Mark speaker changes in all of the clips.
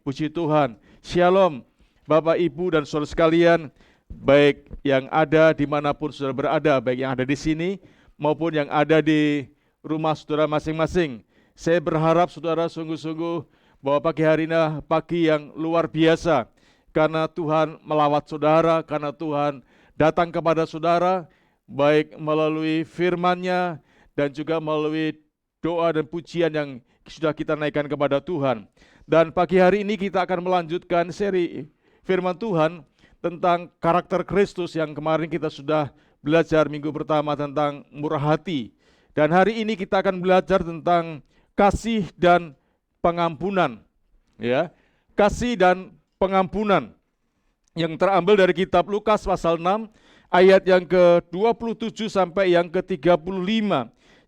Speaker 1: Puji Tuhan. Shalom Bapak, Ibu, dan saudara sekalian, baik yang ada dimanapun saudara berada, baik yang ada di sini maupun yang ada di rumah saudara masing-masing. Saya berharap saudara sungguh-sungguh bahwa pagi hari ini pagi yang luar biasa, karena Tuhan melawat saudara, karena Tuhan datang kepada saudara, baik melalui firman-Nya dan juga melalui doa dan pujian yang sudah kita naikkan kepada Tuhan. Dan pagi hari ini kita akan melanjutkan seri firman Tuhan tentang karakter Kristus yang kemarin kita sudah belajar minggu pertama tentang murah hati. Dan hari ini kita akan belajar tentang kasih dan pengampunan. Ya, kasih dan pengampunan yang terambil dari kitab Lukas pasal 6 ayat yang ke-27 sampai yang ke-35.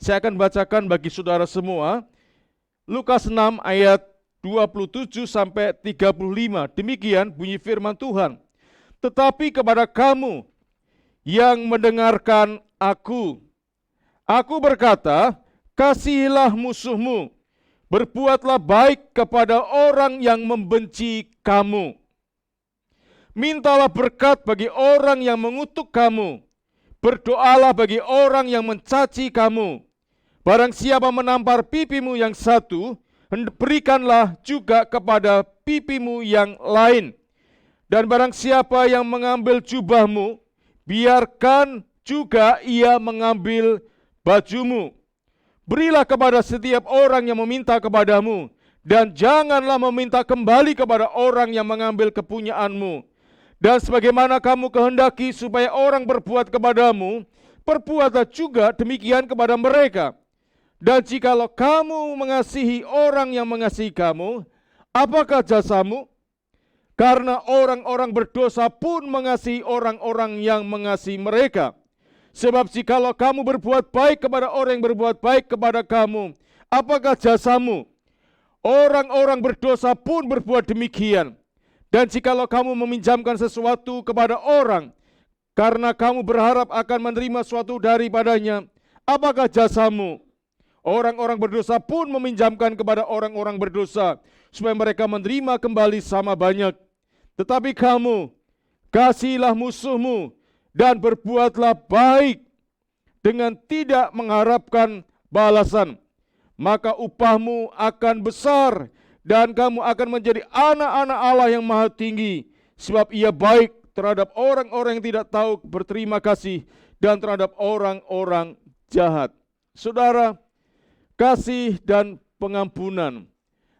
Speaker 1: Saya akan bacakan bagi saudara semua. Lukas 6 ayat 27 sampai 35. Demikian bunyi firman Tuhan. Tetapi kepada kamu yang mendengarkan aku berkata, kasihilah musuhmu, berbuatlah baik kepada orang yang membenci kamu. Mintalah berkat bagi orang yang mengutuk kamu, berdoalah bagi orang yang mencaci kamu. Barang siapa menampar pipimu yang satu, berikanlah juga kepada pipimu yang lain. Dan barang siapa yang mengambil jubahmu, biarkan juga ia mengambil bajumu. Berilah kepada setiap orang yang meminta kepadamu, dan janganlah meminta kembali kepada orang yang mengambil kepunyaanmu. Dan sebagaimana kamu kehendaki supaya orang berbuat kepadamu, perbuatlah juga demikian kepada mereka. Dan jikalau kamu mengasihi orang yang mengasihi kamu, apakah jasamu? Karena orang-orang berdosa pun mengasihi orang-orang yang mengasihi mereka. Sebab jikalau kamu berbuat baik kepada orang yang berbuat baik kepada kamu, apakah jasamu? Orang-orang berdosa pun berbuat demikian. Dan jikalau kamu meminjamkan sesuatu kepada orang, karena kamu berharap akan menerima sesuatu daripadanya, apakah jasamu? Orang-orang berdosa pun meminjamkan kepada orang-orang berdosa, supaya mereka menerima kembali sama banyak. Tetapi kamu, kasihilah musuhmu, dan berbuatlah baik, dengan tidak mengharapkan balasan. Maka upahmu akan besar, dan kamu akan menjadi anak-anak Allah yang maha tinggi, sebab ia baik terhadap orang-orang yang tidak tahu berterima kasih, dan terhadap orang-orang jahat. Saudara, kasih dan pengampunan.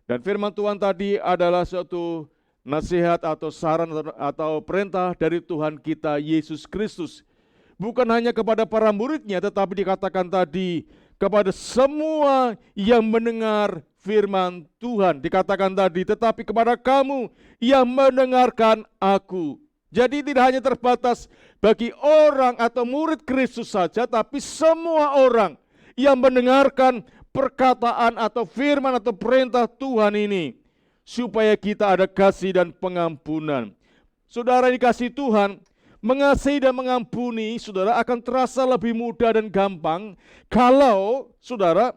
Speaker 1: Dan firman Tuhan tadi adalah suatu nasihat atau saran atau perintah dari Tuhan kita Yesus Kristus. Bukan hanya kepada para muridnya, tetapi dikatakan tadi kepada semua yang mendengar firman Tuhan. Dikatakan tadi, tetapi kepada kamu yang mendengarkan aku. Jadi tidak hanya terbatas bagi orang atau murid Kristus saja, tapi semua orang yang mendengarkan perkataan atau firman atau perintah Tuhan ini, supaya kita ada kasih dan pengampunan. Saudara dikasih Tuhan, mengasihi dan mengampuni saudara akan terasa lebih mudah dan gampang kalau saudara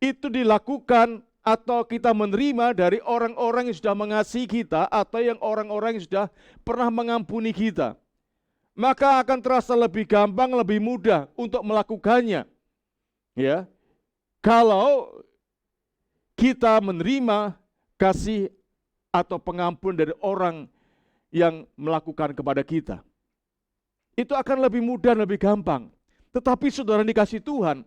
Speaker 1: itu dilakukan atau kita menerima dari orang-orang yang sudah mengasihi kita atau yang orang-orang yang sudah pernah mengampuni kita. Maka akan terasa lebih gampang, lebih mudah untuk melakukannya. Ya. Kalau kita menerima kasih atau pengampun dari orang yang melakukan kepada kita, itu akan lebih mudah, lebih gampang. Tetapi saudara dikasih Tuhan,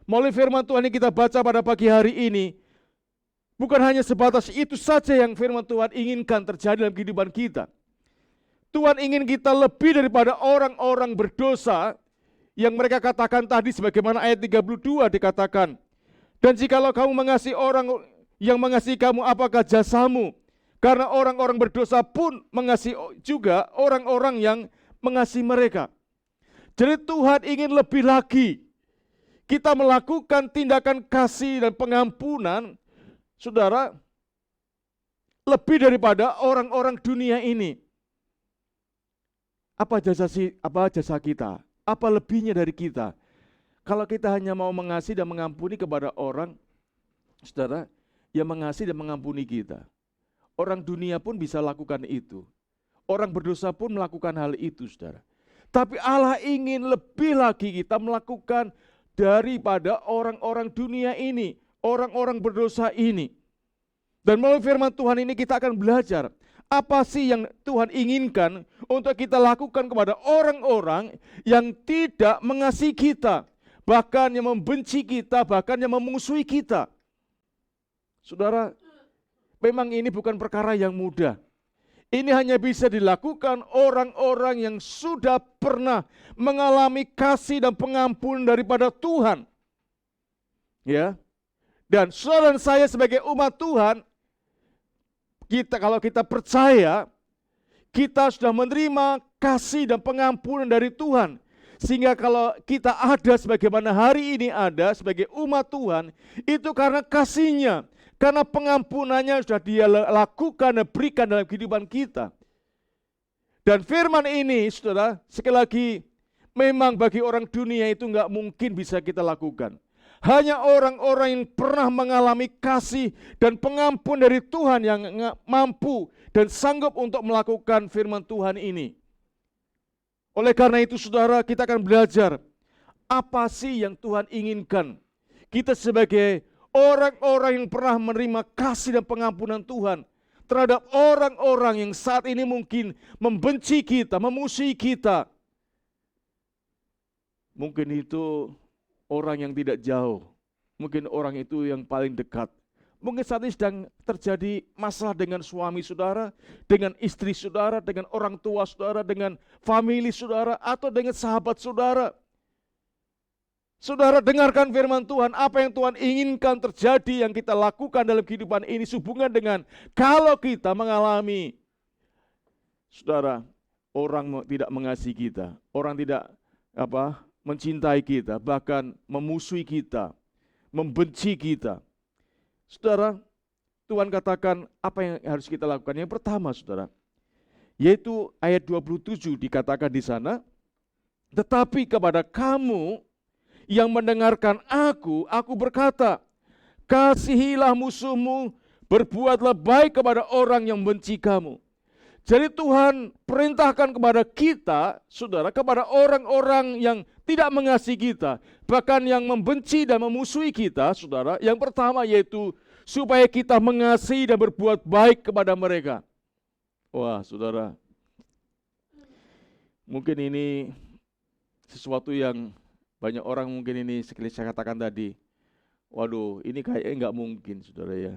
Speaker 1: melalui firman Tuhan yang kita baca pada pagi hari ini, bukan hanya sebatas itu saja yang firman Tuhan inginkan terjadi dalam kehidupan kita. Tuhan ingin kita lebih daripada orang-orang berdosa yang mereka katakan tadi, sebagaimana ayat 32 dikatakan, dan jikalau kamu mengasihi orang yang mengasihi kamu, apakah jasamu? Karena orang-orang berdosa pun mengasihi juga orang-orang yang mengasihi mereka. Jadi Tuhan ingin lebih lagi kita melakukan tindakan kasih dan pengampunan, saudara, lebih daripada orang-orang dunia ini. Apa jasa kita? Apa lebihnya dari kita? Kalau kita hanya mau mengasihi dan mengampuni kepada orang, saudara, yang mengasihi dan mengampuni kita. Orang dunia pun bisa lakukan itu. Orang berdosa pun melakukan hal itu, saudara. Tapi Allah ingin lebih lagi kita melakukan daripada orang-orang dunia ini, orang-orang berdosa ini. Dan melalui firman Tuhan ini kita akan belajar apa sih yang Tuhan inginkan untuk kita lakukan kepada orang-orang yang tidak mengasihi kita, bahkan yang membenci kita, bahkan yang memusuhi kita. Saudara, memang ini bukan perkara yang mudah. Ini hanya bisa dilakukan orang-orang yang sudah pernah mengalami kasih dan pengampunan daripada Tuhan. Ya. Dan saudara dan saya sebagai umat Tuhan, kalau kita percaya, kita sudah menerima kasih dan pengampunan dari Tuhan. Sehingga kalau kita ada sebagaimana hari ini ada sebagai umat Tuhan, itu karena kasih-Nya. Karena pengampunannya sudah Dia lakukan dan berikan dalam kehidupan kita. Dan firman ini, saudara, sekali lagi, memang bagi orang dunia itu enggak mungkin bisa kita lakukan. Hanya orang-orang yang pernah mengalami kasih dan pengampun dari Tuhan yang mampu dan sanggup untuk melakukan firman Tuhan ini. Oleh karena itu, saudara, kita akan belajar apa sih yang Tuhan inginkan. Kita sebagai orang-orang yang pernah menerima kasih dan pengampunan Tuhan terhadap orang-orang yang saat ini mungkin membenci kita, memusuhi kita. Mungkin itu orang yang tidak jauh, mungkin orang itu yang paling dekat. Mungkin saat ini sedang terjadi masalah dengan suami saudara, dengan istri saudara, dengan orang tua saudara, dengan famili saudara, atau dengan sahabat saudara. Saudara, dengarkan firman Tuhan, apa yang Tuhan inginkan terjadi yang kita lakukan dalam kehidupan ini sehubungan dengan kalau kita mengalami, saudara, orang tidak mengasihi kita, orang tidak mencintai kita, bahkan memusuhi kita, membenci kita. Saudara, Tuhan katakan apa yang harus kita lakukan. Yang pertama, saudara, yaitu ayat 27 dikatakan di sana, tetapi kepada kamu yang mendengarkan aku berkata, kasihilah musuhmu, berbuatlah baik kepada orang yang membenci kamu. Jadi Tuhan perintahkan kepada kita, saudara, kepada orang-orang yang tidak mengasihi kita, bahkan yang membenci dan memusuhi kita, saudara. Yang pertama yaitu supaya kita mengasihi dan berbuat baik kepada mereka. Wah, saudara, mungkin ini sesuatu yang banyak orang mungkin ini sekali saya katakan tadi, waduh, ini kayaknya enggak mungkin, saudara ya.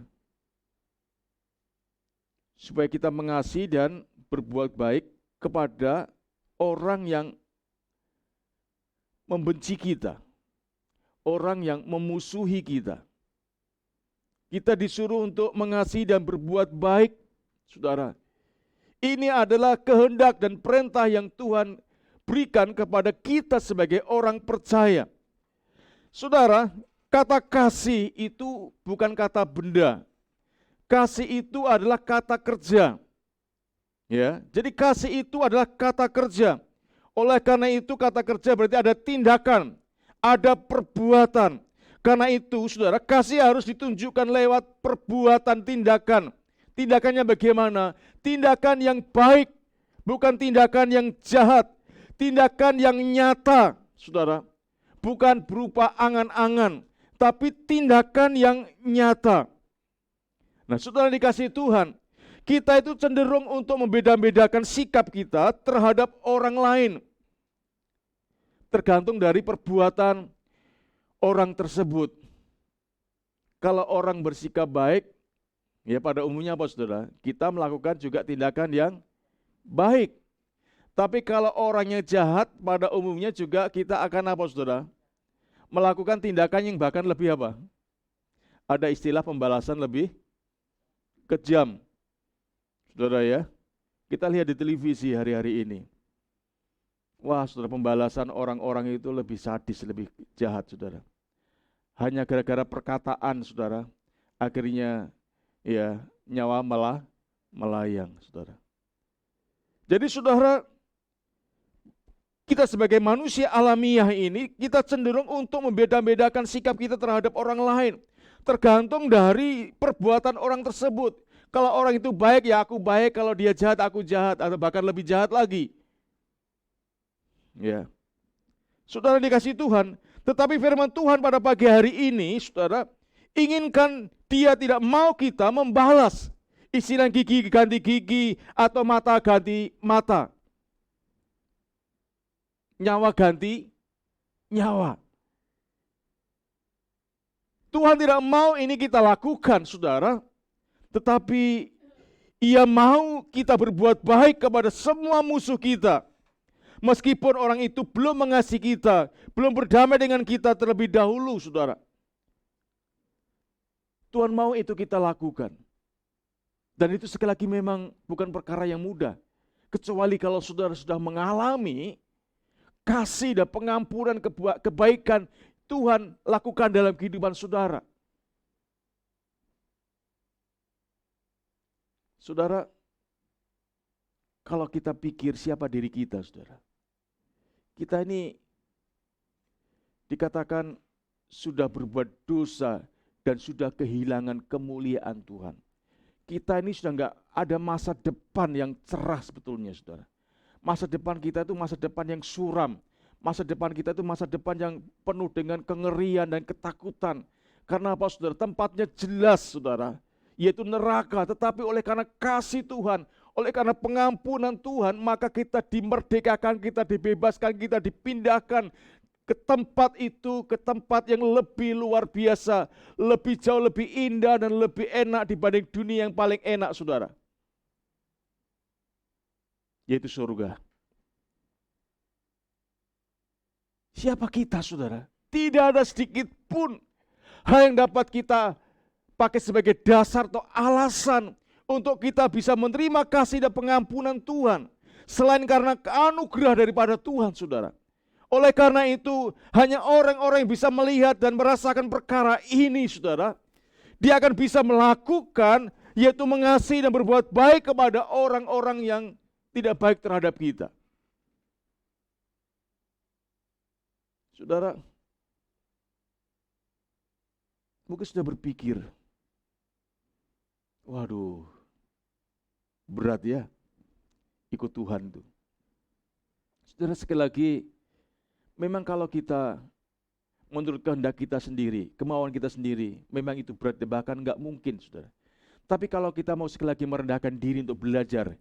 Speaker 1: Supaya kita mengasihi dan berbuat baik kepada orang yang membenci kita, orang yang memusuhi kita. Kita disuruh untuk mengasihi dan berbuat baik, saudara. Ini adalah kehendak dan perintah yang Tuhan berikan kepada kita sebagai orang percaya. Saudara, kata kasih itu bukan kata benda. Kasih itu adalah kata kerja. Ya, jadi kasih itu adalah kata kerja. Oleh karena itu kata kerja berarti ada tindakan, ada perbuatan. Karena itu, saudara, kasih harus ditunjukkan lewat perbuatan, tindakan. Tindakannya bagaimana? Tindakan yang baik, bukan tindakan yang jahat. Tindakan yang nyata, saudara. Bukan berupa angan-angan, tapi tindakan yang nyata. Nah, saudara dikasih Tuhan, kita itu cenderung untuk membeda-bedakan sikap kita terhadap orang lain. Tergantung dari perbuatan orang tersebut. Kalau orang bersikap baik, ya pada umumnya apa, saudara? Kita melakukan juga tindakan yang baik. Tapi kalau orangnya jahat, pada umumnya juga kita akan apa, saudara? Melakukan tindakan yang bahkan lebih apa? Ada istilah pembalasan lebih kejam. Saudara ya, kita lihat di televisi hari-hari ini. Wah, saudara, pembalasan orang-orang itu lebih sadis, lebih jahat, saudara. Hanya gara-gara perkataan, saudara, akhirnya ya nyawa melayang, saudara. Jadi saudara, kita sebagai manusia alamiah ini, kita cenderung untuk membeda-bedakan sikap kita terhadap orang lain. Tergantung dari perbuatan orang tersebut. Kalau orang itu baik, ya aku baik. Kalau dia jahat, aku jahat. Atau bahkan lebih jahat lagi. Ya, saudara dikasih Tuhan. Tetapi firman Tuhan pada pagi hari ini, saudara, inginkan dia tidak mau kita membalas. Istilah gigi ganti gigi atau mata ganti mata. Nyawa ganti nyawa. Tuhan tidak mau ini kita lakukan, saudara. Tetapi Ia mau kita berbuat baik kepada semua musuh kita. Meskipun orang itu belum mengasihi kita, belum berdamai dengan kita terlebih dahulu, saudara. Tuhan mau itu kita lakukan. Dan itu sekali lagi memang bukan perkara yang mudah. Kecuali kalau saudara sudah mengalami kasih dan pengampunan kebaikan Tuhan lakukan dalam kehidupan saudara. Saudara, kalau kita pikir siapa diri kita, saudara. Kita ini dikatakan sudah berbuat dosa dan sudah kehilangan kemuliaan Tuhan. Kita ini sudah enggak ada masa depan yang cerah sebetulnya, saudara. Masa depan kita itu masa depan yang suram. Masa depan kita itu masa depan yang penuh dengan kengerian dan ketakutan. Karena apa, saudara? Tempatnya jelas, saudara, yaitu neraka. Tetapi oleh karena kasih Tuhan, oleh karena pengampunan Tuhan, maka kita dimerdekakan, kita dibebaskan, kita dipindahkan ke tempat itu, ke tempat yang lebih luar biasa, lebih jauh, lebih indah dan lebih enak dibanding dunia yang paling enak, saudara. Yaitu surga. Siapa kita, saudara? Tidak ada sedikit pun hal yang dapat kita pakai sebagai dasar atau alasan untuk kita bisa menerima kasih dan pengampunan Tuhan selain karena anugerah daripada Tuhan, saudara. Oleh karena itu, hanya orang-orang yang bisa melihat dan merasakan perkara ini, saudara, dia akan bisa melakukan, yaitu mengasihi dan berbuat baik kepada orang-orang yang tidak baik terhadap kita. Saudara, mungkin sudah berpikir, waduh, berat ya ikut Tuhan itu. Saudara, sekali lagi, memang kalau kita menurut kehendak kita sendiri, kemauan kita sendiri, memang itu berat, bahkan nggak mungkin, saudara. Tapi kalau kita mau sekali lagi merendahkan diri untuk belajar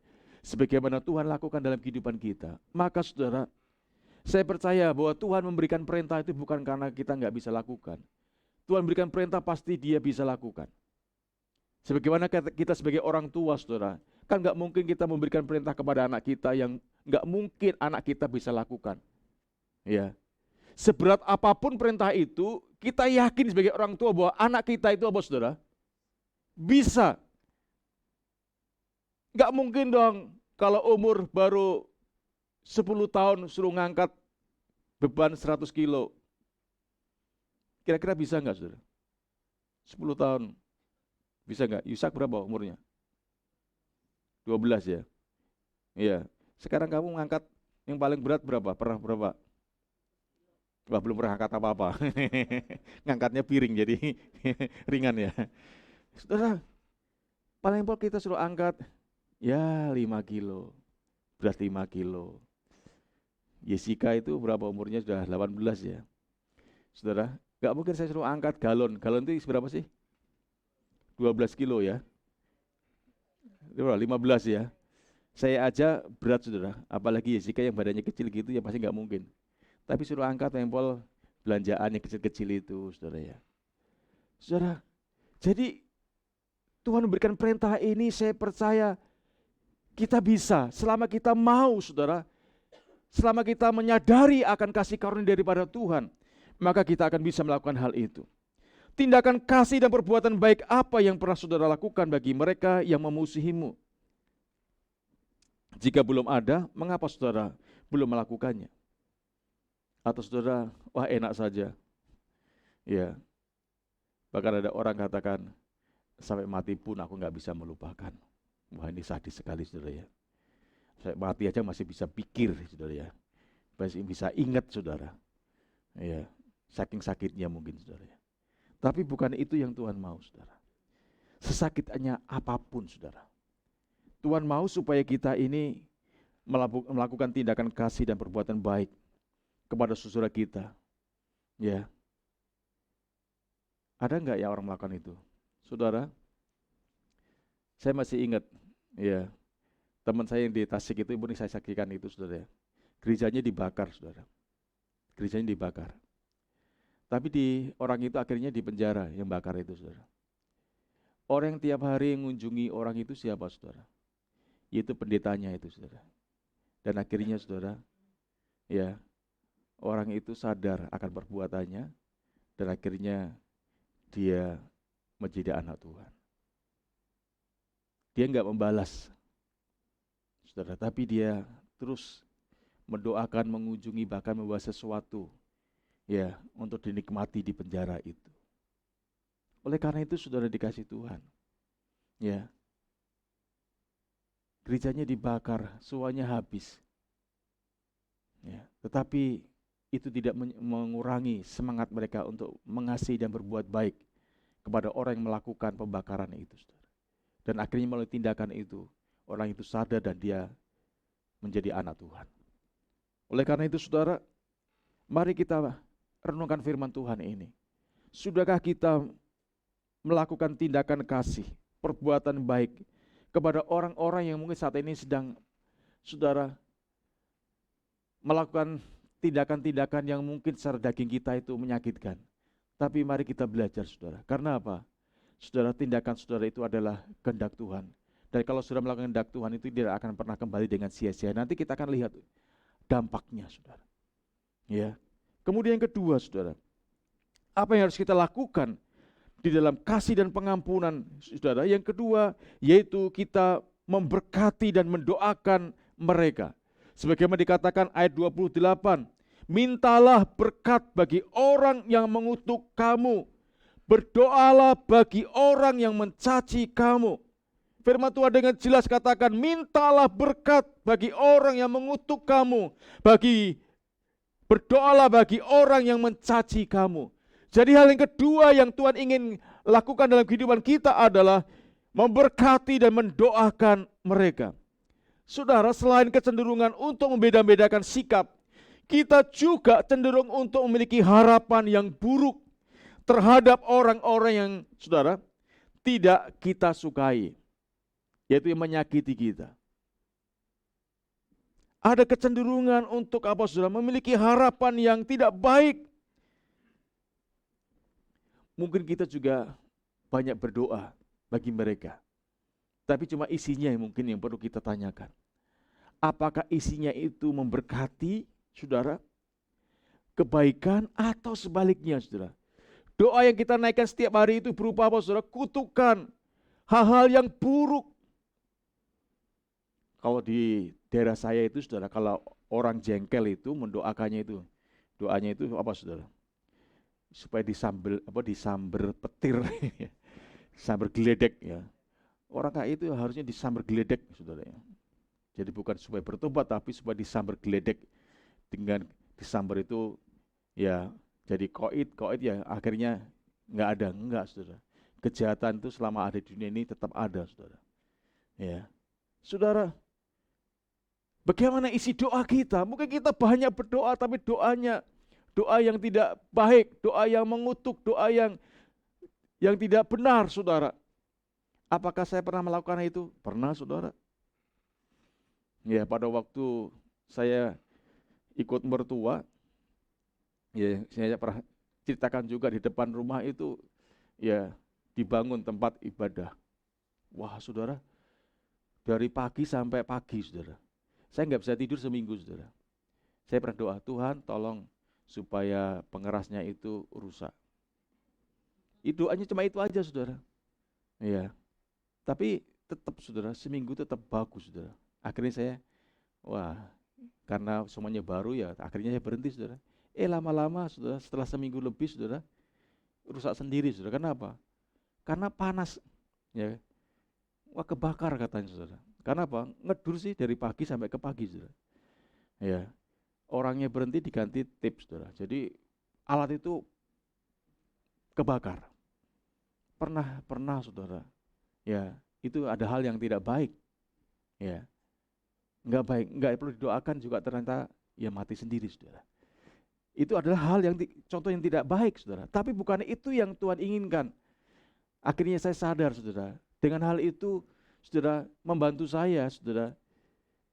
Speaker 1: sebagaimana Tuhan lakukan dalam kehidupan kita, maka saudara, saya percaya bahwa Tuhan memberikan perintah itu bukan karena kita nggak bisa lakukan. Tuhan berikan perintah pasti Dia bisa lakukan. Sebagaimana kita sebagai orang tua, saudara, kan nggak mungkin kita memberikan perintah kepada anak kita yang nggak mungkin anak kita bisa lakukan. Ya, seberat apapun perintah itu, kita yakin sebagai orang tua bahwa anak kita itu apa, saudara? Bisa. Nggak mungkin dong kalau umur baru 10 tahun suruh ngangkat beban 100 kilo. Kira-kira bisa nggak, saudara? 10 tahun. Bisa nggak? Yusak berapa umurnya? 12 ya? Iya. Sekarang kamu ngangkat yang paling berat berapa? Pernah berapa? Wah, belum pernah angkat apa-apa. Ngangkatnya piring jadi ringan ya. Saudara, paling pol kita suruh angkat ya 5 kilo. Berat 5 kilo. Jessica itu berapa umurnya? Sudah 18 ya. Saudara, gak mungkin saya suruh angkat galon. Galon itu berapa sih? 12 kilo ya. 15 ya. Saya aja berat, saudara. Apalagi Jessica yang badannya kecil gitu ya pasti gak mungkin. Tapi suruh angkat tempel belanjaan yang kecil-kecil itu, saudara ya. Saudara, jadi Tuhan memberikan perintah ini, saya percaya kita bisa selama kita mau, saudara. Selama kita menyadari akan kasih karunia daripada Tuhan, maka kita akan bisa melakukan hal itu. Tindakan kasih dan perbuatan baik apa yang pernah saudara lakukan bagi mereka yang memusuhimu? Jika belum ada, mengapa saudara belum melakukannya? Atau saudara, wah enak saja. Ya, bahkan ada orang katakan, sampai mati pun aku nggak bisa melupakan. Wah, ini sadis sekali, saudara ya. Saya mati aja masih bisa pikir, saudara ya. Masih bisa ingat, saudara. Ya, saking sakitnya mungkin, saudara ya. Tapi bukan itu yang Tuhan mau, saudara. Sesakitnya apapun, saudara. Tuhan mau supaya kita ini melakukan tindakan kasih dan perbuatan baik kepada saudara kita. Ya. Ada enggak ya orang melakukan itu? Saudara, saya masih ingat, ya, teman saya yang di Tasik itu, saya saksikan itu, saudara. Gerejanya dibakar, saudara. Gerejanya dibakar. Tapi orang itu akhirnya di penjara yang bakar itu, saudara. Orang yang tiap hari mengunjungi orang itu siapa, saudara? Yaitu pendetanya itu, saudara. Dan akhirnya, saudara, ya, orang itu sadar akan perbuatannya dan akhirnya dia menjadi anak Tuhan. Dia enggak membalas, saudara, tapi dia terus mendoakan, mengunjungi, bahkan membawa sesuatu, ya, untuk dinikmati di penjara itu. Oleh karena itu, saudara dikasih Tuhan, ya, gerejanya dibakar, semuanya habis, ya, tetapi itu tidak mengurangi semangat mereka untuk mengasihi dan berbuat baik kepada orang yang melakukan pembakaran itu, saudara. Dan akhirnya melalui tindakan itu, orang itu sadar dan dia menjadi anak Tuhan. Oleh karena itu, saudara, mari kita renungkan firman Tuhan ini. Sudahkah kita melakukan tindakan kasih, perbuatan baik kepada orang-orang yang mungkin saat ini sedang, saudara, melakukan tindakan-tindakan yang mungkin secara daging kita itu menyakitkan. Tapi mari kita belajar, saudara. Karena apa? Saudara, tindakan saudara itu adalah kehendak Tuhan. Dan kalau sudah melakukan kehendak Tuhan itu tidak akan pernah kembali dengan sia-sia. Nanti kita akan lihat dampaknya, saudara. Ya. Kemudian yang kedua, saudara, apa yang harus kita lakukan di dalam kasih dan pengampunan, saudara? Yang kedua, yaitu kita memberkati dan mendoakan mereka. Sebagaimana dikatakan ayat 28, mintalah berkat bagi orang yang mengutuk kamu. Berdoalah bagi orang yang mencaci kamu. Firman Tuhan dengan jelas katakan, mintalah berkat bagi orang yang mengutuk kamu. Berdoalah bagi orang yang mencaci kamu. Jadi hal yang kedua yang Tuhan ingin lakukan dalam kehidupan kita adalah memberkati dan mendoakan mereka. Saudara, selain kecenderungan untuk membeda-bedakan sikap, kita juga cenderung untuk memiliki harapan yang buruk terhadap orang-orang yang, saudara, tidak kita sukai, yaitu yang menyakiti kita. Ada kecenderungan untuk apa, saudara? Memiliki harapan yang tidak baik. Mungkin kita juga banyak berdoa bagi mereka, tapi cuma isinya yang mungkin yang perlu kita tanyakan. Apakah isinya itu memberkati, saudara, kebaikan, atau sebaliknya, saudara? Doa yang kita naikkan setiap hari itu berupa apa, saudara? Kutukan, hal-hal yang buruk. Kalau di daerah saya itu, saudara, kalau orang jengkel itu mendoakannya itu, doanya itu apa, saudara? Supaya disamber petir, disamber geledek, ya. Orang kayak itu harusnya disamber geledek, saudara, ya. Jadi bukan supaya bertobat, tapi supaya disamber geledek. Dengan disamber itu, ya, jadi koid ya akhirnya enggak, saudara. Kejahatan itu selama ada di dunia ini tetap ada, saudara. Ya, saudara, bagaimana isi doa kita? Mungkin kita banyak berdoa, tapi doa yang tidak baik, doa yang mengutuk, doa yang tidak benar, saudara. Apakah saya pernah melakukan itu? Pernah, saudara. Ya, pada waktu saya ikut mertua, ya, saya pernah ceritakan juga di depan rumah itu, ya, dibangun tempat ibadah. Wah, saudara, dari pagi sampai pagi, saudara. Saya nggak bisa tidur seminggu, saudara. Saya pernah doa, Tuhan tolong supaya pengerasnya itu rusak. Itu doanya cuma itu aja, saudara. Ya, tapi tetap, saudara, seminggu tetap bagus, saudara. Akhirnya saya, wah, karena semuanya baru ya, akhirnya saya berhenti, saudara. Lama-lama, saudara, setelah seminggu lebih, saudara, rusak sendiri, saudara. Kenapa? Karena panas, ya. Wah, kebakar katanya, saudara. Karena apa? Ngedur sih dari pagi sampai ke pagi, saudara. Ya, orangnya berhenti diganti tip, saudara. Jadi alat itu kebakar. Pernah, saudara. ya itu ada hal yang tidak baik. Ya, enggak baik, enggak perlu didoakan juga ternyata ya mati sendiri, Saudara. Itu adalah hal yang contoh yang tidak baik, Saudara. Tapi bukan itu yang Tuhan inginkan. Akhirnya saya sadar, Saudara. Dengan hal itu, Saudara, membantu saya, Saudara.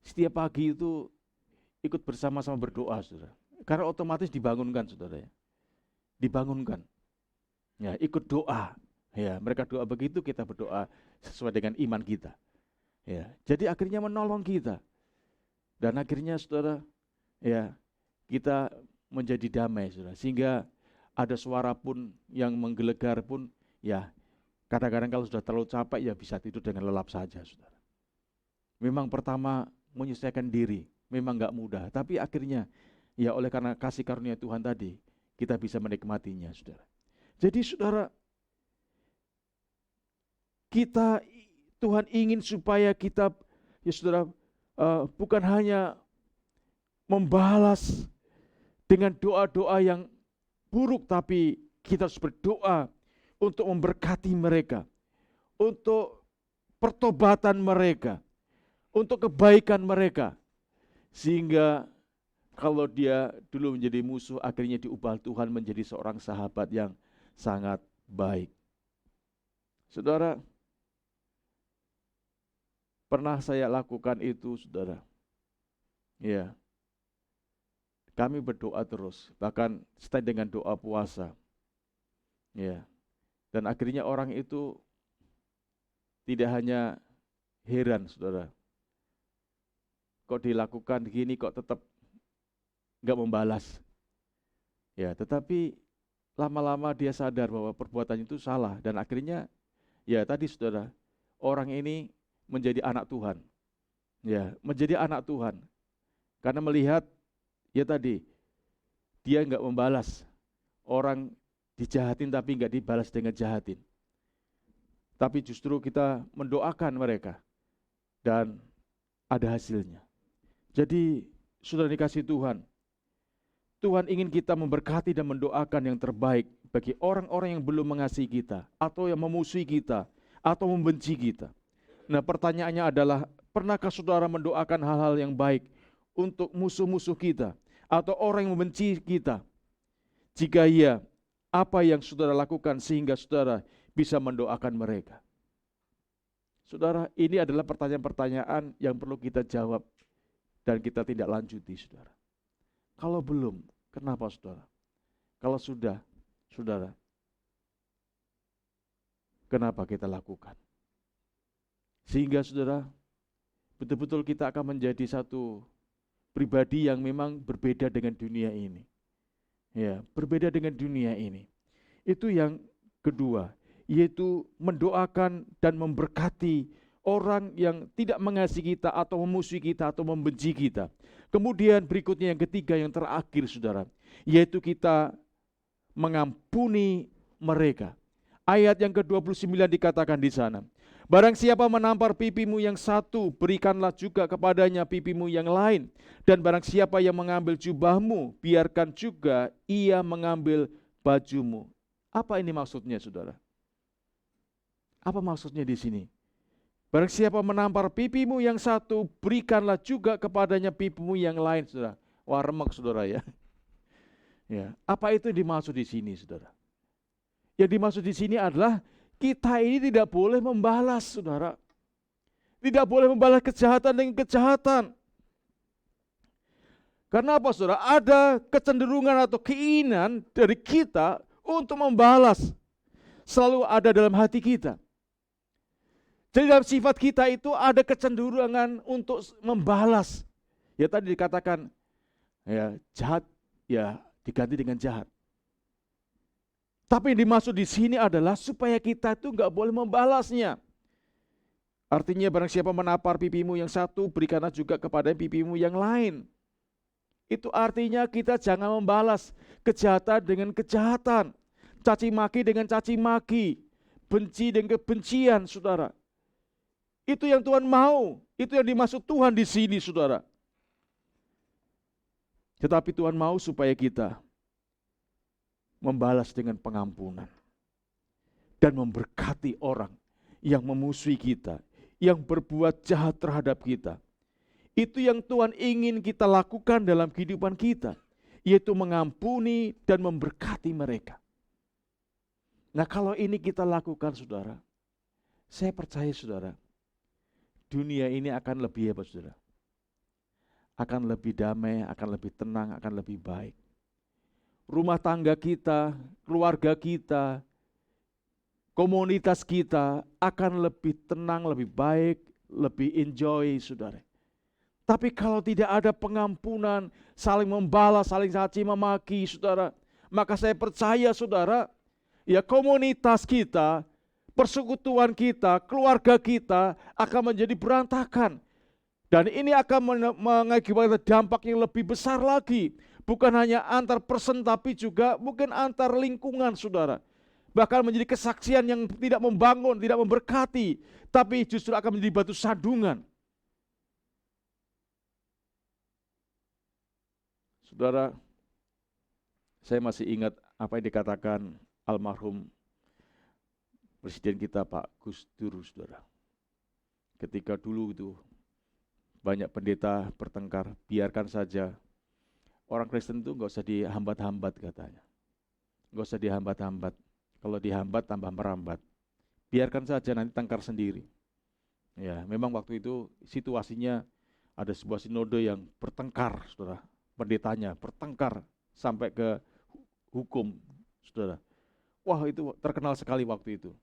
Speaker 1: Setiap pagi itu ikut bersama-sama berdoa, Saudara. Karena otomatis dibangunkan, Saudara ya. Dibangunkan. Ya, ikut doa. Ya, mereka doa begitu, kita berdoa sesuai dengan iman kita. Ya, jadi akhirnya menolong kita. Dan akhirnya, Saudara, ya, kita menjadi damai, Saudara. Sehingga ada suara pun yang menggelegar pun, ya, kadang-kadang kalau sudah terlalu capek, ya bisa tidur dengan lelap saja, Saudara. Memang pertama menyesuaikan diri, memang enggak mudah. Tapi akhirnya, ya oleh karena kasih karunia Tuhan tadi, kita bisa menikmatinya, Saudara. Jadi, Saudara, Tuhan ingin supaya kita, ya Saudara, bukan hanya membalas dengan doa-doa yang buruk, tapi kita harus berdoa untuk memberkati mereka, untuk pertobatan mereka, untuk kebaikan mereka. Sehingga kalau dia dulu menjadi musuh, akhirnya diubah Tuhan menjadi seorang sahabat yang sangat baik. Saudara, pernah saya lakukan itu, Saudara. Ya, kami berdoa terus, bahkan stay dengan doa puasa. Ya, dan akhirnya orang itu tidak hanya heran, Saudara. Kok dilakukan gini, kok tetap nggak membalas. Ya, tetapi lama-lama dia sadar bahwa perbuatan itu salah, dan akhirnya, ya tadi Saudara, orang ini menjadi anak Tuhan. Ya, menjadi anak Tuhan. Karena melihat, ya tadi, dia enggak membalas. Orang dijahatin tapi enggak dibalas dengan jahatin. Tapi justru kita mendoakan mereka. Dan ada hasilnya. Jadi, Saudara dikasih Tuhan, Tuhan ingin kita memberkati dan mendoakan yang terbaik bagi orang-orang yang belum mengasihi kita, atau yang memusuhi kita, atau membenci kita. Nah, pertanyaannya adalah, pernahkah Saudara mendoakan hal-hal yang baik untuk musuh-musuh kita atau orang yang membenci kita? Jika iya, apa yang Saudara lakukan sehingga Saudara bisa mendoakan mereka? Saudara, ini adalah pertanyaan-pertanyaan yang perlu kita jawab dan kita tidak lanjuti, Saudara. Kalau belum, kenapa, Saudara? Kalau sudah, Saudara, kenapa kita lakukan? Sehingga Saudara, betul-betul kita akan menjadi satu pribadi yang memang berbeda dengan dunia ini. Ya, berbeda dengan dunia ini. Itu yang kedua, yaitu mendoakan dan memberkati orang yang tidak mengasihi kita atau memusuhi kita atau membenci kita. Kemudian berikutnya yang ketiga, yang terakhir, Saudara, yaitu kita mengampuni mereka. Ayat yang ke-29 dikatakan di sana, barang siapa menampar pipimu yang satu, berikanlah juga kepadanya pipimu yang lain. Dan barang siapa yang mengambil jubahmu, biarkan juga ia mengambil bajumu. Apa ini maksudnya, Saudara? Apa maksudnya di sini? Barang siapa menampar pipimu yang satu, berikanlah juga kepadanya pipimu yang lain, Saudara. Wah, remek, Saudara ya. Ya, apa itu dimaksud di sini, Saudara? Yang dimaksud di sini adalah kita ini tidak boleh membalas, Saudara. Tidak boleh membalas kejahatan dengan kejahatan. Karena apa, Saudara? Ada kecenderungan atau keinginan dari kita untuk membalas. Selalu ada dalam hati kita. Jadi dalam sifat kita itu ada kecenderungan untuk membalas. Ya tadi dikatakan, ya jahat, ya diganti dengan jahat. Tapi yang dimaksud di sini adalah supaya kita itu enggak boleh membalasnya. Artinya barang siapa menampar pipimu yang satu, berikanlah juga kepada pipimu yang lain. Itu artinya kita jangan membalas kejahatan dengan kejahatan, caci maki dengan caci maki, benci dengan kebencian, Saudara. Itu yang Tuhan mau, itu yang dimaksud Tuhan di sini, Saudara. Tetapi Tuhan mau supaya kita membalas dengan pengampunan dan memberkati orang yang memusuhi kita, yang berbuat jahat terhadap kita. Itu yang Tuhan ingin kita lakukan dalam kehidupan kita, yaitu mengampuni dan memberkati mereka. Nah, kalau ini kita lakukan, saudara, saya percaya, saudara, dunia ini akan lebih hebat, saudara. Akan lebih damai, akan lebih tenang, akan lebih baik. Rumah tangga kita, keluarga kita, komunitas kita akan lebih tenang, lebih baik, lebih enjoy, saudara. Tapi kalau tidak ada pengampunan, saling membalas, saling caci memaki, saudara, maka saya percaya, saudara, ya komunitas kita, persekutuan kita, keluarga kita akan menjadi berantakan. Dan ini akan mengakibatkan dampak yang lebih besar lagi. Bukan hanya antar person, tapi juga mungkin antar lingkungan, saudara. Bahkan menjadi kesaksian yang tidak membangun, tidak memberkati, tapi justru akan menjadi batu sandungan. Saudara, saya masih ingat apa yang dikatakan almarhum Presiden kita Pak Gus Dur, saudara. Ketika dulu itu banyak pendeta bertengkar, biarkan saja. Orang Kristen itu nggak usah dihambat-hambat katanya. Nggak usah dihambat-hambat. Kalau dihambat tambah merambat. Biarkan saja nanti tengkar sendiri. Ya, memang waktu itu situasinya ada sebuah sinode yang bertengkar, saudara. Pendetanya bertengkar sampai ke hukum, saudara. Wah, itu terkenal sekali waktu itu.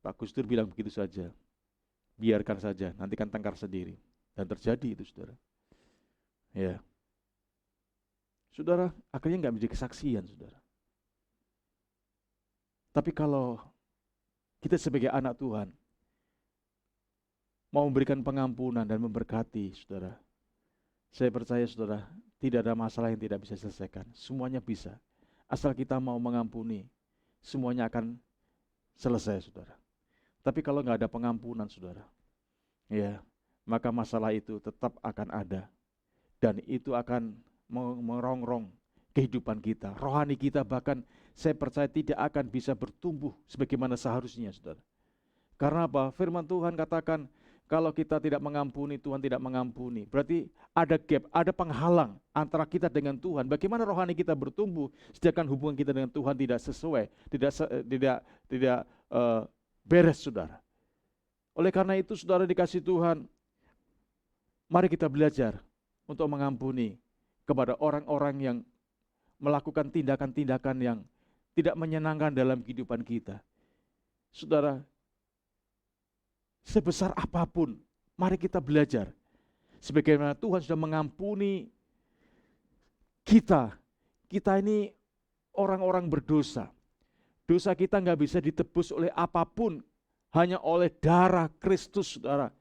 Speaker 1: Pak Gus Dur bilang begitu saja. Biarkan saja, nanti kan tengkar sendiri. Dan terjadi itu, saudara. Ya. Saudara, akhirnya nggak menjadi kesaksian, saudara. Tapi kalau kita sebagai anak Tuhan mau memberikan pengampunan dan memberkati, saudara, saya percaya, saudara, tidak ada masalah yang tidak bisa diselesaikan. Semuanya bisa. Asal kita mau mengampuni, semuanya akan selesai, saudara. Tapi kalau nggak ada pengampunan, saudara, ya, maka masalah itu tetap akan ada. Dan itu akan merongrong kehidupan kita, rohani kita, bahkan saya percaya tidak akan bisa bertumbuh sebagaimana seharusnya, saudara. Karena apa? Firman Tuhan katakan, kalau kita tidak mengampuni, Tuhan tidak mengampuni. Berarti ada gap, ada penghalang antara kita dengan Tuhan. Bagaimana rohani kita bertumbuh, sedangkan hubungan kita dengan Tuhan tidak sesuai, tidak beres, saudara. Oleh karena itu, saudara dikasih Tuhan, mari kita belajar untuk mengampuni kepada orang-orang yang melakukan tindakan-tindakan yang tidak menyenangkan dalam kehidupan kita. Saudara, sebesar apapun, mari kita belajar. Sebagaimana Tuhan sudah mengampuni kita. Kita ini orang-orang berdosa. Dosa kita nggak bisa ditebus oleh apapun, hanya oleh darah Kristus, saudara.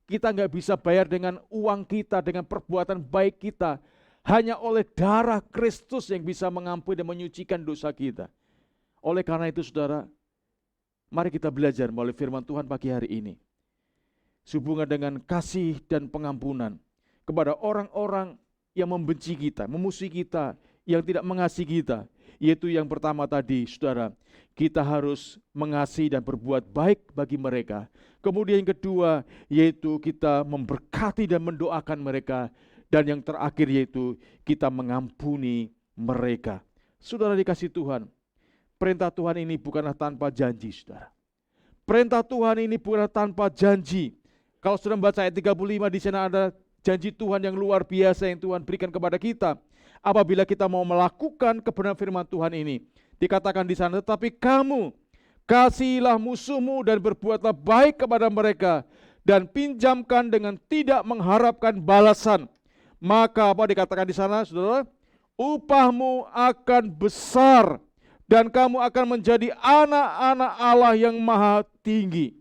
Speaker 1: Kita nggak bisa bayar dengan uang kita, dengan perbuatan baik kita. Hanya oleh darah Kristus yang bisa mengampuni dan menyucikan dosa kita. Oleh karena itu, saudara, mari kita belajar melalui firman Tuhan pagi hari ini. Sehubungan dengan kasih dan pengampunan kepada orang-orang yang membenci kita, memusuhi kita, yang tidak mengasihi kita. Yaitu yang pertama tadi, saudara, kita harus mengasihi dan berbuat baik bagi mereka. Kemudian yang kedua, yaitu kita memberkati dan mendoakan mereka. Dan yang terakhir yaitu kita mengampuni mereka. Saudara dikasih Tuhan, perintah Tuhan ini bukanlah tanpa janji, saudara. Perintah Tuhan ini bukanlah tanpa janji. Kalau sudah membaca ayat 35, di sana ada janji Tuhan yang luar biasa yang Tuhan berikan kepada kita. Apabila kita mau melakukan kebenaran firman Tuhan ini, dikatakan di sana, tetapi kamu kasihilah musuhmu dan berbuatlah baik kepada mereka dan pinjamkan dengan tidak mengharapkan balasan. Maka apa dikatakan di sana, saudara? Upahmu akan besar dan kamu akan menjadi anak-anak Allah yang maha tinggi.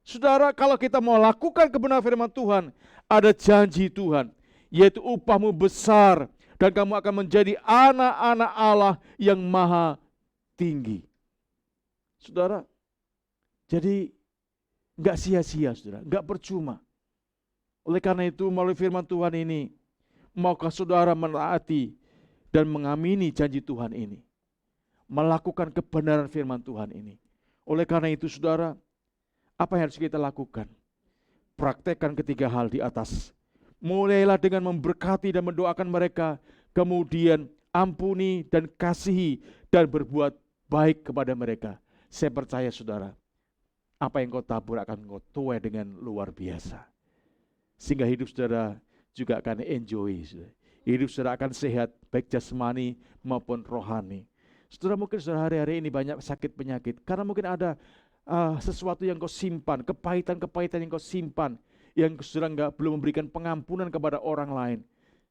Speaker 1: Saudara, kalau kita mau lakukan kebenaran firman Tuhan, ada janji Tuhan, yaitu upahmu besar dan kamu akan menjadi anak-anak Allah yang maha tinggi. Saudara, jadi enggak sia-sia, saudara, enggak percuma. Oleh karena itu, melalui firman Tuhan ini, maukah saudara menaati dan mengamini janji Tuhan ini, melakukan kebenaran firman Tuhan ini, Oleh karena itu saudara, apa yang harus kita lakukan? Praktekkan ketiga hal di atas. Mulailah dengan memberkati dan mendoakan mereka, kemudian ampuni dan kasihi dan berbuat baik kepada mereka. Saya percaya saudara, apa yang kau tabur akan kau tuai dengan luar biasa. Sehingga hidup saudara juga akan enjoy. Hidup saudara akan sehat, baik jasmani maupun rohani. Saudara, mungkin saudara hari-hari ini banyak sakit penyakit, karena mungkin ada sesuatu yang kau simpan, kepahitan-kepahitan yang kau simpan, yang saudara belum memberikan pengampunan kepada orang lain.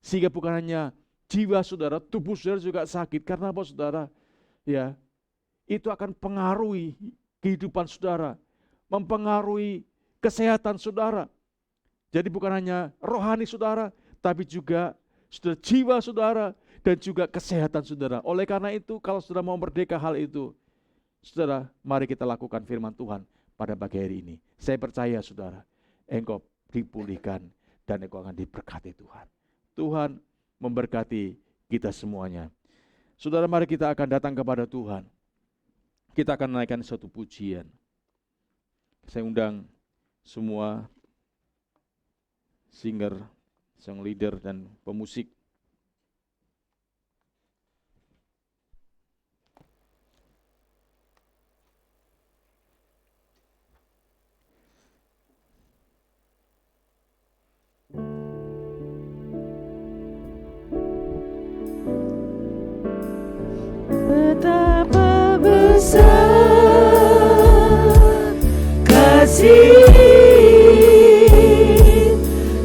Speaker 1: Sehingga bukan hanya jiwa saudara, tubuh saudara juga sakit. Karena apa saudara? Ya, itu akan pengaruhi kehidupan saudara, mempengaruhi kesehatan saudara. Jadi bukan hanya rohani saudara, tapi juga saudara, jiwa saudara, dan juga kesehatan saudara. Oleh karena itu, kalau saudara mau merdeka hal itu, saudara, mari kita lakukan firman Tuhan pada pagi hari ini. Saya percaya saudara, engkau dipulihkan dan engkau akan diberkati Tuhan. Tuhan memberkati kita semuanya. Saudara, mari kita akan datang kepada Tuhan. Kita akan menaikkan suatu pujian. Saya undang semua singer, song leader, dan pemusik.
Speaker 2: Betapa besar kasih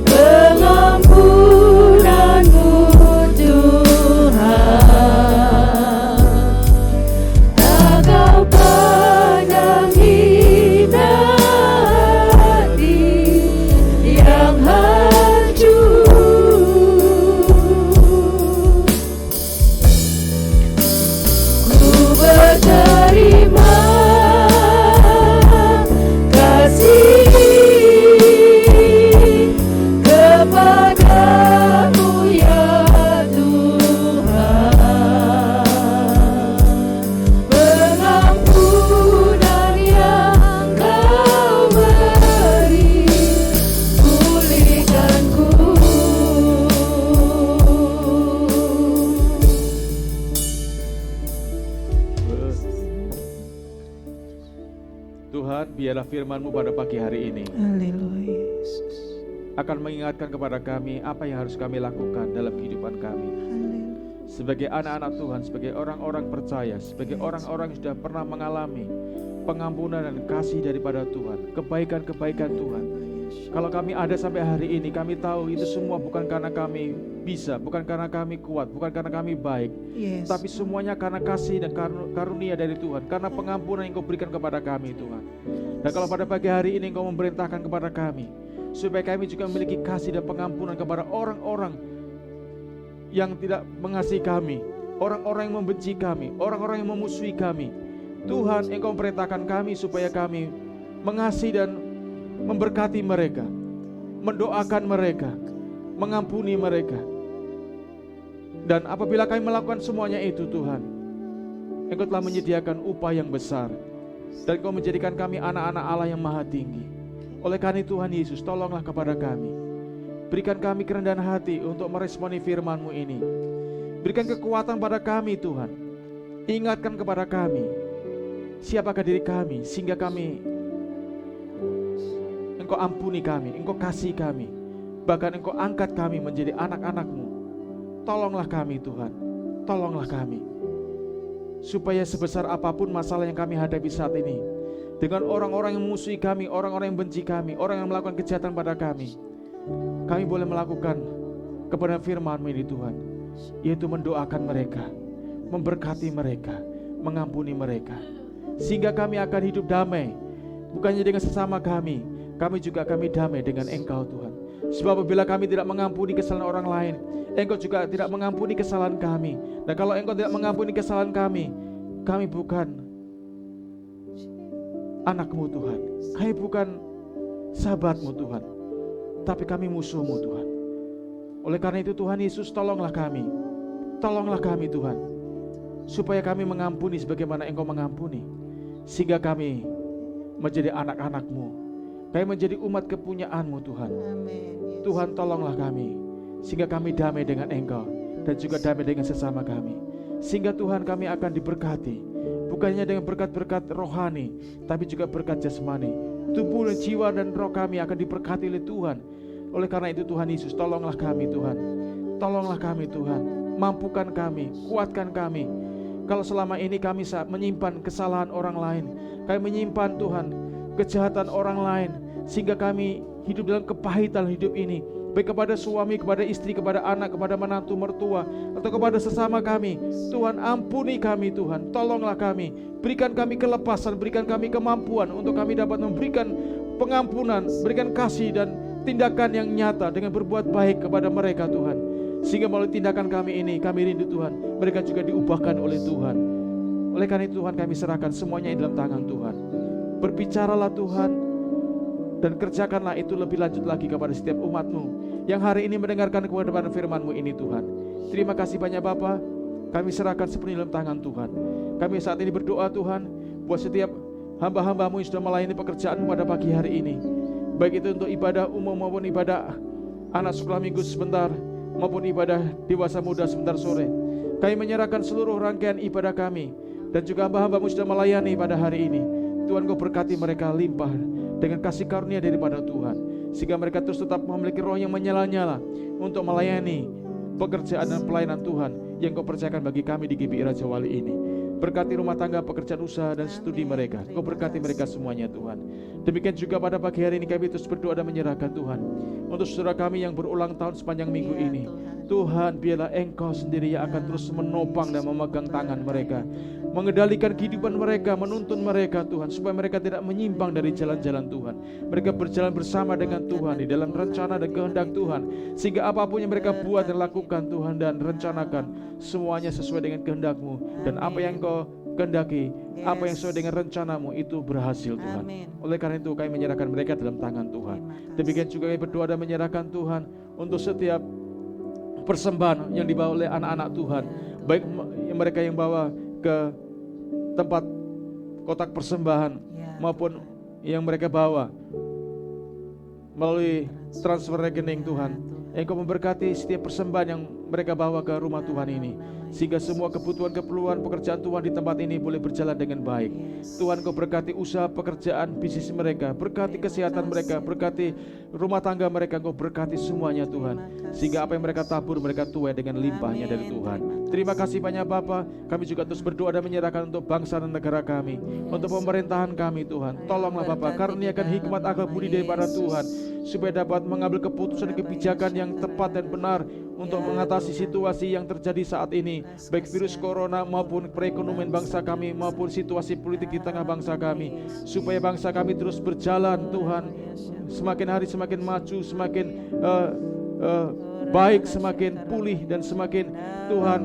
Speaker 2: pengampunanmu Tuhan, tak kau pandang hina hati yang hancur. Terima kasih kepadamu ya Tuhan, pengampunan yang kau beri, pulihkanku.
Speaker 1: Tuhan, biarlah firman-Mu pada pagi hari ini
Speaker 2: Haleluya Yesus.
Speaker 1: akan mengingatkan kepada kami apa yang harus kami lakukan dalam kehidupan kami. Sebagai anak-anak Tuhan, sebagai orang-orang percaya, sebagai orang-orang yang sudah pernah mengalami pengampunan dan kasih daripada Tuhan, kebaikan-kebaikan Tuhan. Kalau kami ada sampai hari ini, kami tahu itu semua bukan karena kami bisa, bukan karena kami kuat, bukan karena kami baik, tapi semuanya karena kasih dan karunia dari Tuhan, karena pengampunan yang Kau berikan kepada kami Tuhan. Dan kalau pada pagi hari ini Kau memerintahkan kepada kami, supaya kami juga memiliki kasih dan pengampunan kepada orang-orang yang tidak mengasihi kami, orang-orang yang membenci kami, orang-orang yang memusuhi kami. Tuhan, Engkau perintahkan kami supaya kami mengasihi dan memberkati mereka, mendoakan mereka, mengampuni mereka. Dan apabila kami melakukan semuanya itu Tuhan, Engkau telah menyediakan upah yang besar, dan Engkau menjadikan kami anak-anak Allah yang maha tinggi. Oleh karena itu Tuhan Yesus, tolonglah kepada kami, berikan kami kerendahan hati untuk meresponi firman-Mu ini. Berikan kekuatan pada kami Tuhan, ingatkan kepada kami siapakah diri kami, sehingga kami Engkau ampuni kami, Engkau kasih kami, bahkan Engkau angkat kami menjadi anak-anak-Mu. Tolonglah kami Tuhan, tolonglah kami, supaya sebesar apapun masalah yang kami hadapi saat ini, dengan orang-orang yang memusuhi kami, orang-orang yang benci kami, orang yang melakukan kejahatan pada kami boleh melakukan kepada firman-Mu ini Tuhan, yaitu mendoakan mereka, memberkati mereka, mengampuni mereka, sehingga kami akan hidup damai, bukannya dengan sesama kami juga kami damai dengan Engkau Tuhan. Sebab apabila kami tidak mengampuni kesalahan orang lain, Engkau juga tidak mengampuni kesalahan kami. Dan kalau Engkau tidak mengampuni kesalahan kami bukan anak-Mu Tuhan, kami bukan sahabat-Mu Tuhan, tapi kami musuh-Mu Tuhan. Oleh karena itu Tuhan Yesus, tolonglah kami Tuhan, supaya kami mengampuni sebagaimana Engkau mengampuni, sehingga kami menjadi anak-anak-Mu, kami menjadi umat kepunyaan-Mu Tuhan.
Speaker 3: Amin.
Speaker 1: Tuhan, tolonglah kami sehingga kami damai dengan Engkau dan juga damai dengan sesama kami, sehingga Tuhan kami akan diberkati, bukannya dengan berkat-berkat rohani, tapi juga berkat jasmani. Tubuh dan jiwa dan roh kami akan diberkati oleh Tuhan. Oleh karena itu Tuhan Yesus, tolonglah kami Tuhan. Tolonglah kami Tuhan, mampukan kami, kuatkan kami. Kalau selama ini kami menyimpan kesalahan orang lain, kami menyimpan Tuhan kejahatan orang lain, sehingga kami hidup dalam kepahitan hidup ini, baik kepada suami, kepada istri, kepada anak, kepada menantu mertua, atau kepada sesama kami. Tuhan, ampuni kami Tuhan, tolonglah kami, berikan kami kelepasan, berikan kami kemampuan untuk kami dapat memberikan pengampunan, berikan kasih dan tindakan yang nyata dengan berbuat baik kepada mereka Tuhan, sehingga melalui tindakan kami ini, kami rindu Tuhan, mereka juga diubahkan oleh Tuhan. Oleh karena itu Tuhan, kami serahkan semuanya dalam tangan Tuhan. Berbicaralah Tuhan, dan kerjakanlah itu lebih lanjut lagi kepada setiap umat-Mu yang hari ini mendengarkan kebenaran firman-Mu ini Tuhan. Terima kasih banyak Bapa, kami serahkan sepenuhnya dalam tangan Tuhan. Kami saat ini berdoa Tuhan, buat setiap hamba-hamba-Mu yang sudah melayani pekerjaan-Mu pada pagi hari ini, baik itu untuk ibadah umum maupun ibadah anak sekolah minggu sebentar, maupun ibadah dewasa muda sebentar sore. Kami menyerahkan seluruh rangkaian ibadah kami, dan juga hamba-hamba-Mu sudah melayani pada hari ini. Tuhan, Kau berkati mereka limpah dengan kasih karunia daripada Tuhan, sehingga mereka terus tetap memiliki roh yang menyala-nyala untuk melayani pekerjaan dan pelayanan Tuhan yang Kau percayakan bagi kami di GBI Raja Wali ini. Berkati rumah tangga, pekerjaan usaha dan studi mereka. Kau berkati mereka semuanya Tuhan. Demikian juga pada pagi hari ini kami terus berdoa dan menyerahkan Tuhan untuk saudara kami yang berulang tahun sepanjang minggu ini. Tuhan, biarlah Engkau sendiri yang akan terus menopang dan memegang tangan mereka, mengendalikan kehidupan mereka, menuntun mereka Tuhan, supaya mereka tidak menyimpang dari jalan-jalan Tuhan. Mereka berjalan bersama dengan Tuhan di dalam rencana dan kehendak Tuhan, sehingga apapun yang mereka buat dan lakukan Tuhan dan rencanakan, semuanya sesuai dengan kehendak-Mu, dan apa yang Kau kehendaki, apa yang sesuai dengan rencana-Mu itu berhasil Tuhan. Oleh karena itu kami menyerahkan mereka dalam tangan Tuhan. Demikian juga kami berdoa dan menyerahkan Tuhan untuk setiap persembahan yang dibawa oleh anak-anak Tuhan, baik mereka yang bawa ke tempat kotak persembahan maupun yang mereka bawa melalui transfer rekening Tuhan. Engkau memberkati setiap persembahan yang mereka bawa ke rumah Tuhan ini, sehingga semua kebutuhan pekerjaan Tuhan di tempat ini boleh berjalan dengan baik. Tuhan, Kau berkati usaha pekerjaan bisnis mereka, berkati kesehatan mereka, berkati rumah tangga mereka, Kau berkati semuanya Tuhan, sehingga apa yang mereka tabur mereka tuai dengan limpahnya dari Tuhan. Terima kasih banyak Bapa. Kami juga terus berdoa dan menyerahkan untuk bangsa dan negara kami, untuk pemerintahan kami Tuhan. Tolonglah Bapa, karuniakan hikmat akal budi daripada Tuhan, supaya dapat mengambil keputusan kebijakan yang tepat dan benar untuk mengatasi situasi yang terjadi saat ini, baik virus corona maupun perekonomian bangsa kami, maupun situasi politik di tengah bangsa kami, supaya bangsa kami terus berjalan Tuhan, semakin hari semakin maju, semakin baik, semakin pulih, dan semakin Tuhan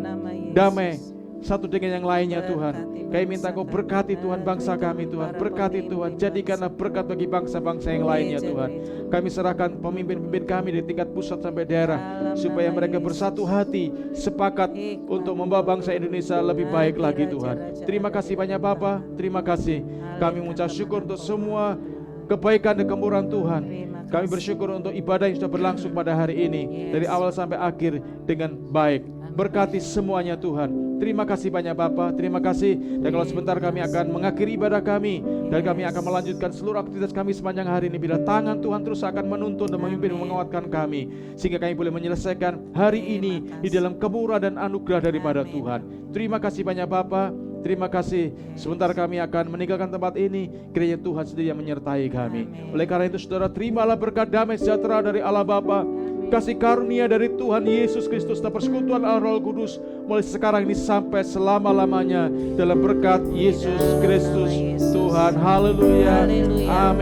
Speaker 1: damai satu dengan yang lainnya Tuhan. Kami minta Kau berkati Tuhan bangsa kami Tuhan, berkati Tuhan, jadikanlah berkat bagi bangsa-bangsa yang lainnya Tuhan. Kami serahkan pemimpin-pemimpin kami dari tingkat pusat sampai daerah, supaya mereka bersatu hati, sepakat untuk membawa bangsa Indonesia lebih baik lagi Tuhan. Terima kasih banyak Bapa, terima kasih. Kami mengucap syukur untuk semua kebaikan dan kemurahan Tuhan. Kami bersyukur untuk ibadah yang sudah berlangsung pada hari ini, dari awal sampai akhir dengan baik. Berkati semuanya Tuhan. Terima kasih banyak Bapa, terima kasih. Dan kalau sebentar kami akan mengakhiri ibadah kami, dan kami akan melanjutkan seluruh aktivitas kami sepanjang hari ini, bila tangan Tuhan terus akan menuntun dan memimpin dan menguatkan kami, sehingga kami boleh menyelesaikan hari ini di dalam kemurahan dan anugerah daripada Tuhan. Terima kasih banyak Bapa. Terima kasih. Sebentar kami akan meninggalkan tempat ini, kiranya Tuhan sendiri yang menyertai kami. Oleh karena itu saudara, terimalah berkat damai sejahtera dari Allah Bapa, kasih karunia dari Tuhan Yesus Kristus, dan persekutuan Allah Roh Kudus mulai sekarang ini sampai selama-lamanya, dalam berkat Yesus Kristus Tuhan. Haleluya. Amin.